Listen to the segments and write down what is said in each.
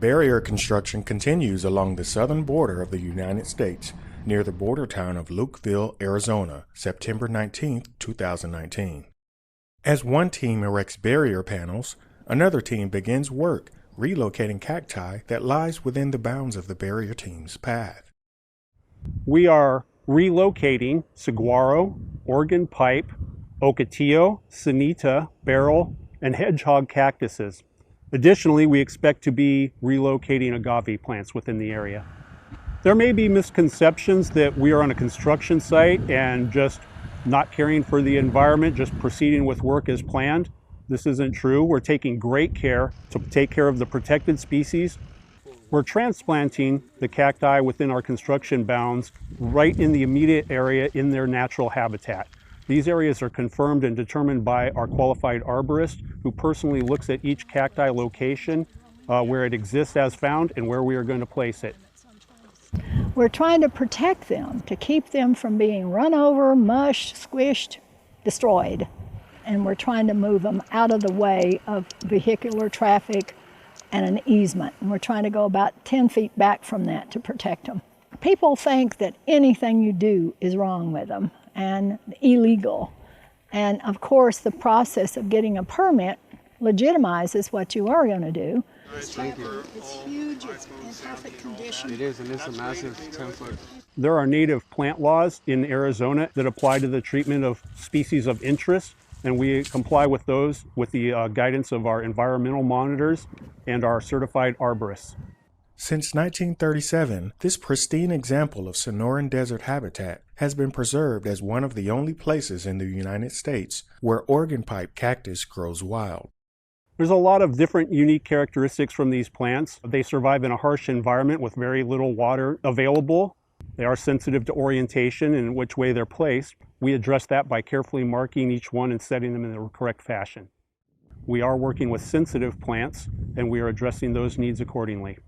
Barrier construction continues along the southern border of the United States, near the border town of Lukeville, Arizona, September 19, 2019. As one team erects barrier panels, another team begins work relocating cacti that lies within the bounds of the barrier team's path. We are relocating saguaro, Oregon pipe, ocotillo, sonita, beryl, and hedgehog cactuses. Additionally, we expect to be relocating agave plants within the area. There may be misconceptions that we are on a construction site and just not caring for the environment, just proceeding with work as planned. This isn't true. We're taking great care to take care of the protected species. We're transplanting the cacti within our construction bounds right in the immediate area in their natural habitat. These areas are confirmed and determined by our qualified arborist, who personally looks at each cacti location, where it exists as found and where we are going to place it. We're trying to protect them, to keep them from being run over, mushed, squished, destroyed. And we're trying to move them out of the way of vehicular traffic and an easement. And we're trying to go about 10 feet back from that to protect them. People think that anything you do is wrong with them and illegal. And of course, the process of getting a permit legitimizes what you are going to do. Thank you. It's huge, it's in perfect condition. It is, and it's a massive 10-foot. There are native plant laws in Arizona that apply to the treatment of species of interest, and we comply with those with the guidance of our environmental monitors and our certified arborists. Since 1937, this pristine example of Sonoran desert habitat has been preserved as one of the only places in the United States where Oregon pipe cactus grows wild. There's a lot of different unique characteristics from these plants. They survive in a harsh environment with very little water available. They are sensitive to orientation and in which way they're placed. We address that by carefully marking each one and setting them in the correct fashion. We are working with sensitive plants, and we are addressing those needs accordingly.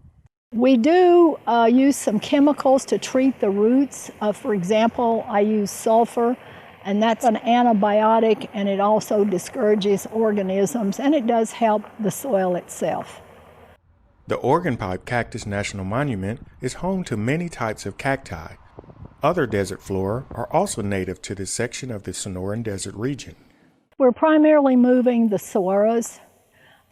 We do use some chemicals to treat the roots. For example, I use sulfur, and that's an antibiotic, and it also discourages organisms, and it does help the soil itself. The Oregon Pipe Cactus National Monument is home to many types of cacti. Other desert flora are also native to this section of the Sonoran Desert region. We're primarily moving the saguaros.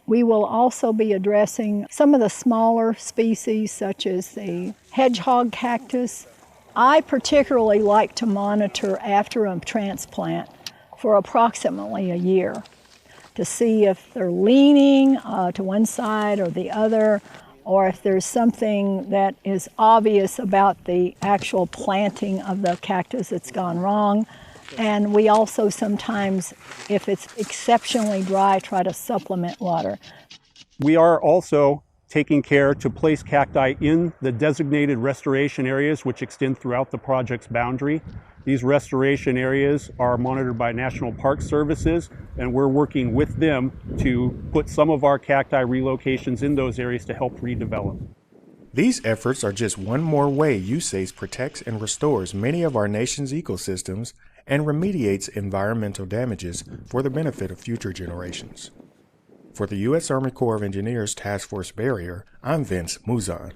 We will also be addressing some of the smaller species, such as the hedgehog cactus. I particularly like to monitor after a transplant for approximately a year to see if they're leaning to one side or the other, or if there's something that is obvious about the actual planting of the cactus that's gone wrong. And we also sometimes, if it's exceptionally dry, try to supplement water. We are also taking care to place cacti in the designated restoration areas which extend throughout the project's boundary. These restoration areas are monitored by National Park Services, and we're working with them to put some of our cacti relocations in those areas to help redevelop. These efforts are just one more way USACE protects and restores many of our nation's ecosystems and remediates environmental damages for the benefit of future generations. For the U.S. Army Corps of Engineers Task Force Barrier, I'm Vince Mouzon.